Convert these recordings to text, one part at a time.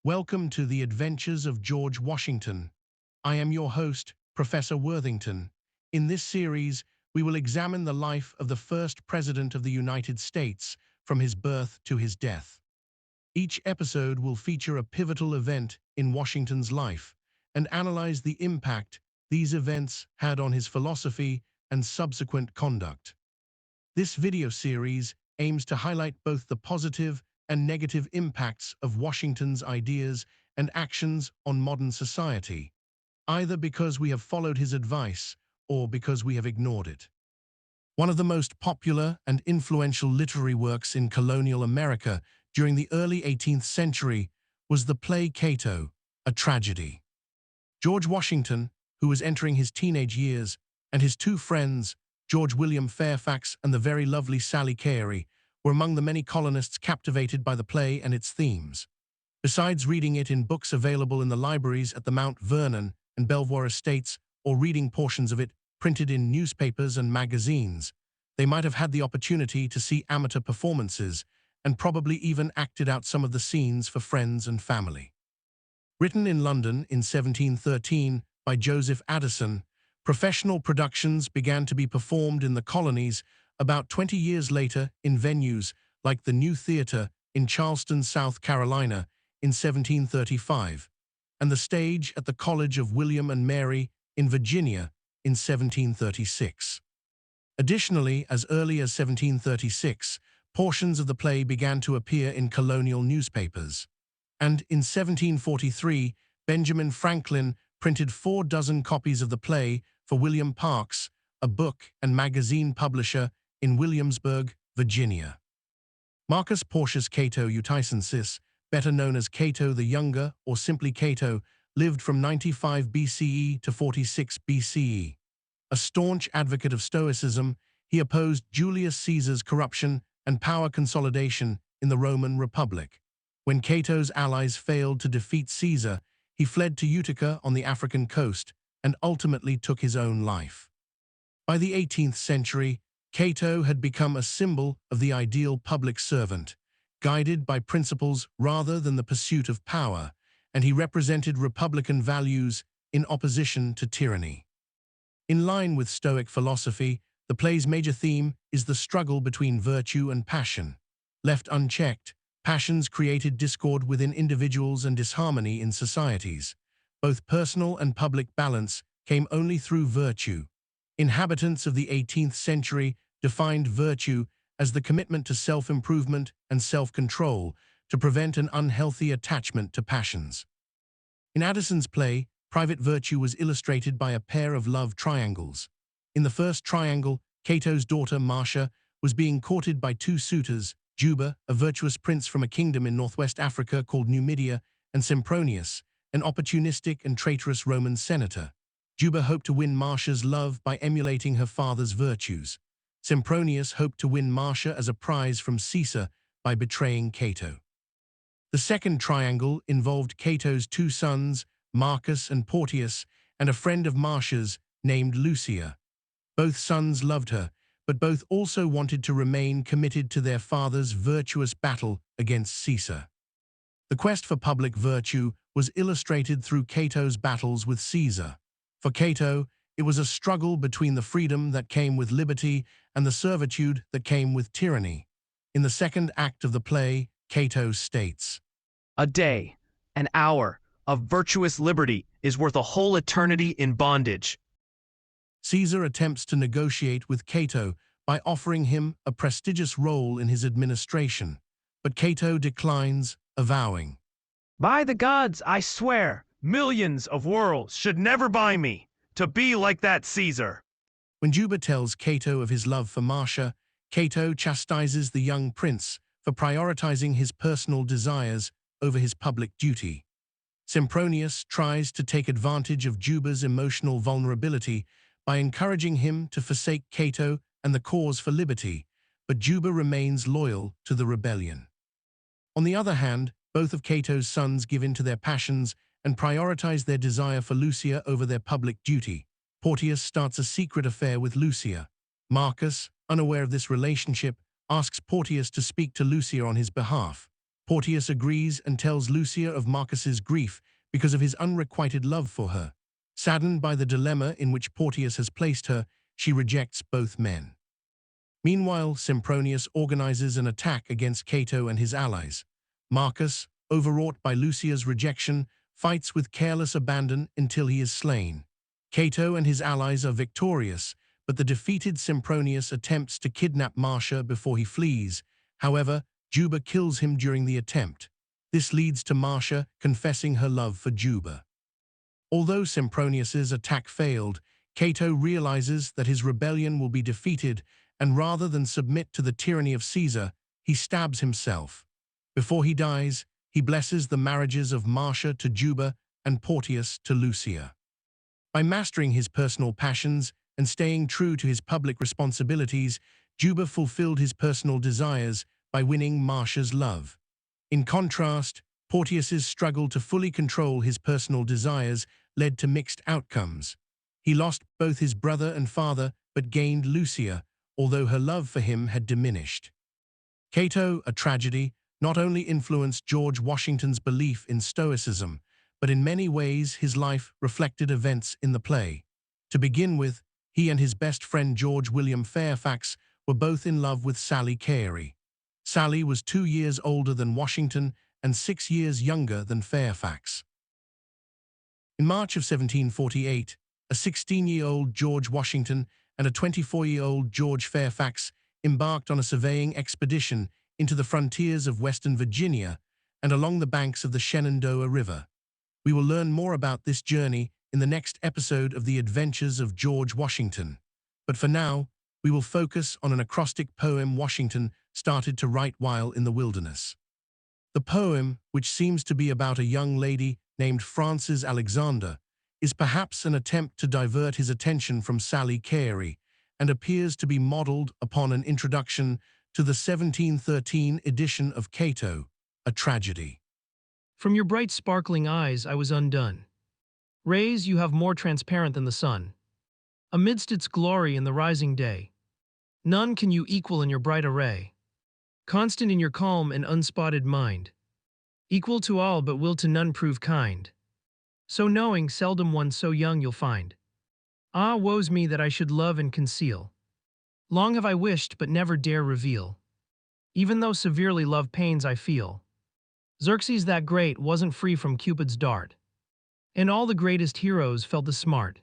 Welcome to the Adventures of George Washington. I am your host, Professor Worthington. In this series, we will examine the life of the first President of the United States from his birth to his death. Each episode will feature a pivotal event in Washington's life and analyze the impact these events had on his philosophy and subsequent conduct. This video series aims to highlight both the positive and negative impacts of Washington's ideas and actions on modern society, either because we have followed his advice or because we have ignored it. One of the most popular and influential literary works in colonial America during the early 18th century was the play Cato, a tragedy. George Washington, who was entering his teenage years, and his two friends, George William Fairfax and the very lovely Sally Cary, were among the many colonists captivated by the play and its themes. Besides reading it in books available in the libraries at the Mount Vernon and Belvoir estates, or reading portions of it printed in newspapers and magazines, they might have had the opportunity to see amateur performances and probably even acted out some of the scenes for friends and family. Written in London in 1713 by Joseph Addison, professional productions began to be performed in the Colonies about 20 years later in venues like the New Theatre in Charleston, South Carolina in 1735, and the stage at the College of William and Mary in Virginia in 1736. Additionally, as early as 1736, portions of the play began to appear in colonial newspapers. And in 1743, Benjamin Franklin printed 4 dozen copies of the play for William Parks, a book and magazine publisher in Williamsburg, Virginia. Marcus Porcius Cato Uticensis, better known as Cato the Younger or simply Cato, lived from 95 BCE to 46 BCE. A staunch advocate of stoicism, he opposed Julius Caesar's corruption and power consolidation in the Roman Republic. When Cato's allies failed to defeat Caesar, he fled to Utica on the African coast and ultimately took his own life. By the 18th century, Cato had become a symbol of the ideal public servant, guided by principles rather than the pursuit of power, and he represented republican values in opposition to tyranny. In line with Stoic philosophy, the play's major theme is the struggle between virtue and passion. Left unchecked, passions created discord within individuals and disharmony in societies. Both personal and public balance came only through virtue. Inhabitants of the 18th century defined virtue as the commitment to self-improvement and self-control to prevent an unhealthy attachment to passions. In Addison's play, private virtue was illustrated by a pair of love triangles. In the first triangle, Cato's daughter Marcia was being courted by 2 suitors, Juba, a virtuous prince from a kingdom in northwest Africa called Numidia, and Sempronius, an opportunistic and traitorous Roman senator. Juba hoped to win Marcia's love by emulating her father's virtues. Sempronius hoped to win Marcia as a prize from Caesar by betraying Cato. The second triangle involved Cato's 2 sons, Marcus and Portius, and a friend of Marcia's named Lucia. Both sons loved her, but both also wanted to remain committed to their father's virtuous battle against Caesar. The quest for public virtue was illustrated through Cato's battles with Caesar. For Cato, it was a struggle between the freedom that came with liberty and the servitude that came with tyranny. In the second act of the play, Cato states, "A day, an hour, of virtuous liberty is worth a whole eternity in bondage." Caesar attempts to negotiate with Cato by offering him a prestigious role in his administration, but Cato declines, avowing, "By the gods, I swear, millions of worlds should never buy me to be like that Caesar." When Juba tells Cato of his love for Marcia, Cato chastises the young prince for prioritizing his personal desires over his public duty. Sempronius tries to take advantage of Juba's emotional vulnerability by encouraging him to forsake Cato and the cause for liberty, but Juba remains loyal to the rebellion. On the other hand, both of Cato's sons give in to their passions and prioritize their desire for Lucia over their public duty. Portius starts a secret affair with Lucia. Marcus, unaware of this relationship, asks Portius to speak to Lucia on his behalf. Portius agrees and tells Lucia of Marcus's grief because of his unrequited love for her. Saddened by the dilemma in which Portius has placed her, she rejects both men. Meanwhile, Sempronius organizes an attack against Cato and his allies. Marcus, overwrought by Lucia's rejection, fights with careless abandon until he is slain. Cato and his allies are victorious, but the defeated Sempronius attempts to kidnap Marcia before he flees. However, Juba kills him during the attempt. This leads to Marcia confessing her love for Juba. Although Sempronius's attack failed, Cato realizes that his rebellion will be defeated, and rather than submit to the tyranny of Caesar, he stabs himself. Before he dies, he blesses the marriages of Marcia to Juba and Portius to Lucia. By mastering his personal passions and staying true to his public responsibilities, Juba fulfilled his personal desires by winning Marcia's love. In contrast, Portius's struggle to fully control his personal desires led to mixed outcomes. He lost both his brother and father, but gained Lucia, although her love for him had diminished. Cato, a tragedy, not only influenced George Washington's belief in stoicism, but in many ways his life reflected events in the play. To begin with, he and his best friend George William Fairfax were both in love with Sally Cary. Sally was 2 years older than Washington and 6 years younger than Fairfax. In March of 1748, a 16-year-old George Washington and a 24-year-old George Fairfax embarked on a surveying expedition into the frontiers of Western Virginia and along the banks of the Shenandoah River. We will learn more about this journey in the next episode of The Adventures of George Washington. But for now, we will focus on an acrostic poem Washington started to write while in the wilderness. The poem, which seems to be about a young lady named Frances Alexander, is perhaps an attempt to divert his attention from Sally Cary and appears to be modeled upon an introduction to the 1713 edition of Cato, a tragedy. From your bright sparkling eyes I was undone. Rays you have more transparent than the sun. Amidst its glory in the rising day, none can you equal in your bright array. Constant in your calm and unspotted mind, equal to all but will to none prove kind. So knowing, seldom one so young you'll find. Ah, woe's me that I should love and conceal. Long have I wished but never dare reveal. Even though severely love pains I feel. Xerxes that great wasn't free from Cupid's dart. And all the greatest heroes felt the smart.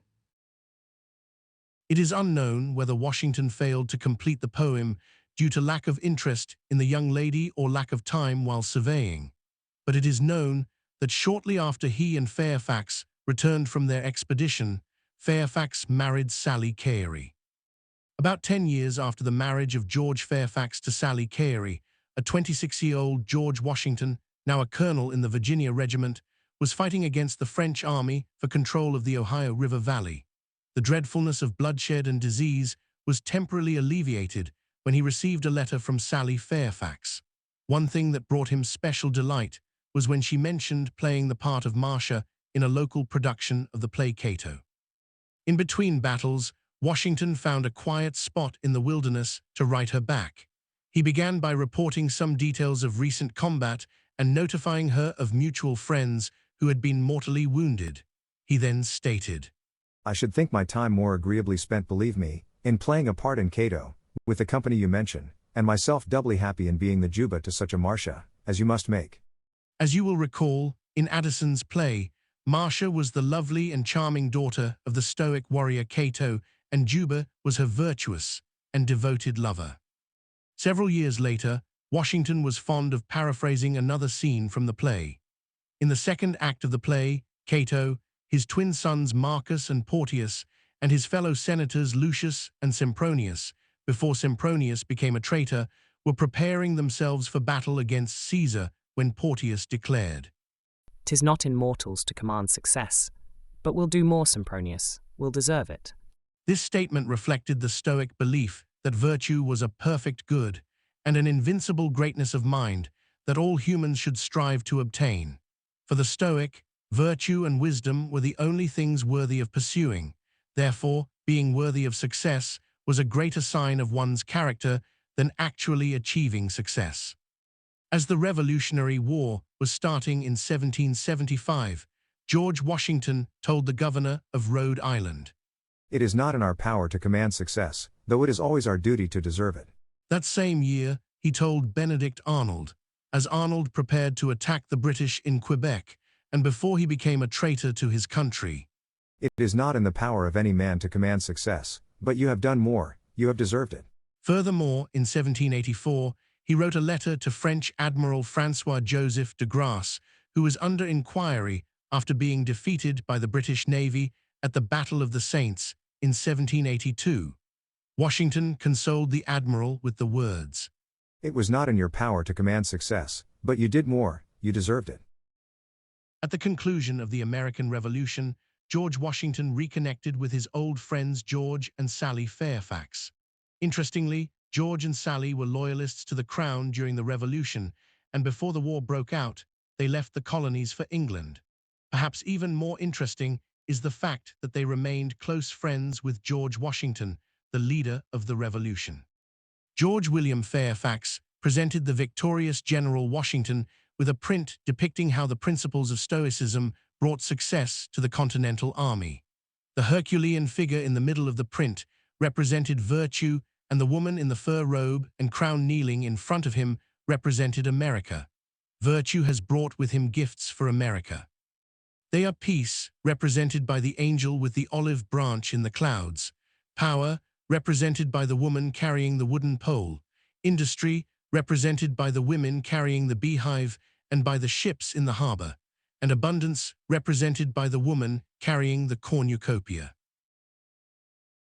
It is unknown whether Washington failed to complete the poem due to lack of interest in the young lady or lack of time while surveying. But it is known that shortly after he and Fairfax returned from their expedition, Fairfax married Sally Cary. About 10 years after the marriage of George Fairfax to Sally Cary, a 26-year-old George Washington, now a colonel in the Virginia Regiment, was fighting against the French army for control of the Ohio River Valley. The dreadfulness of bloodshed and disease was temporarily alleviated when he received a letter from Sally Fairfax. One thing that brought him special delight was when she mentioned playing the part of Marcia in a local production of the play Cato. In between battles, Washington found a quiet spot in the wilderness to write her back. He began by reporting some details of recent combat and notifying her of mutual friends who had been mortally wounded. He then stated, I should think my time more agreeably spent, believe me, in playing a part in Cato, with the company you mention, and myself doubly happy in being the Juba to such a Marcia, as you must make. As you will recall, in Addison's play, Marcia was the lovely and charming daughter of the stoic warrior Cato, and Juba was her virtuous and devoted lover. Several years later, Washington was fond of paraphrasing another scene from the play. In the second act of the play, Cato, his twin sons Marcus and Portius, and his fellow senators Lucius and Sempronius, before Sempronius became a traitor, were preparing themselves for battle against Caesar when Portius declared, "'Tis not in mortals to command success, but we'll do more, Sempronius, we'll deserve it." This statement reflected the Stoic belief that virtue was a perfect good and an invincible greatness of mind that all humans should strive to obtain. For the Stoic, virtue and wisdom were the only things worthy of pursuing. Therefore, being worthy of success was a greater sign of one's character than actually achieving success. As the Revolutionary War was starting in 1775, George Washington told the governor of Rhode Island, It is not in our power to command success, though it is always our duty to deserve it. that same year, he told Benedict Arnold, as Arnold prepared to attack the British in Quebec, and before he became a traitor to his country. It is not in the power of any man to command success, but you have done more, you have deserved it. Furthermore, in 1784, he wrote a letter to French Admiral François-Joseph de Grasse, who was under inquiry after being defeated by the British Navy at the Battle of the Saints in 1782. Washington consoled the admiral with the words, It was not in your power to command success, but you did more, you deserved it. At the conclusion of the American Revolution, George Washington reconnected with his old friends George and Sally Fairfax. Interestingly, George and Sally were loyalists to the crown during the Revolution, and before the war broke out, they left the colonies for England. Perhaps even more interesting is the fact that they remained close friends with George Washington, the leader of the Revolution. George William Fairfax presented the victorious General Washington with a print depicting how the principles of stoicism brought success to the Continental Army. The Herculean figure in the middle of the print represented virtue, and the woman in the fur robe and crown kneeling in front of him represented America. Virtue has brought with him gifts for America. They are peace, represented by the angel with the olive branch in the clouds; power, represented by the woman carrying the wooden pole; industry, represented by the women carrying the beehive and by the ships in the harbor; and abundance, represented by the woman carrying the cornucopia.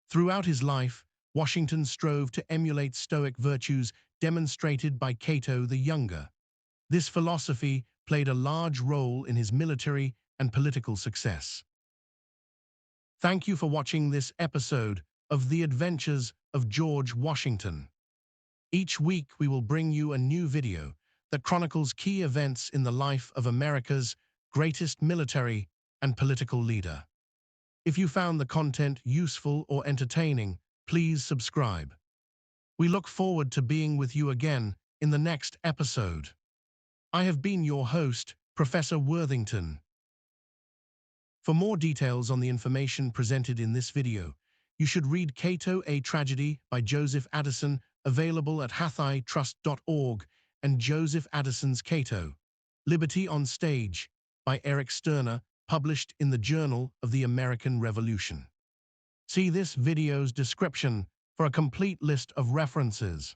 Throughout his life, Washington strove to emulate Stoic virtues demonstrated by Cato the Younger. This philosophy played a large role in his military and political success. Thank you for watching this episode of The Adventures of George Washington. Each week we will bring you a new video that chronicles key events in the life of America's greatest military and political leader. If you found the content useful or entertaining, please subscribe. We look forward to being with you again in the next episode. I have been your host, Professor Worthington. For more details on the information presented in this video, you should read Cato, A Tragedy by Joseph Addison, available at hathitrust.org, and Joseph Addison's Cato, Liberty on Stage, by Eric Sterner, published in the Journal of the American Revolution. See this video's description for a complete list of references.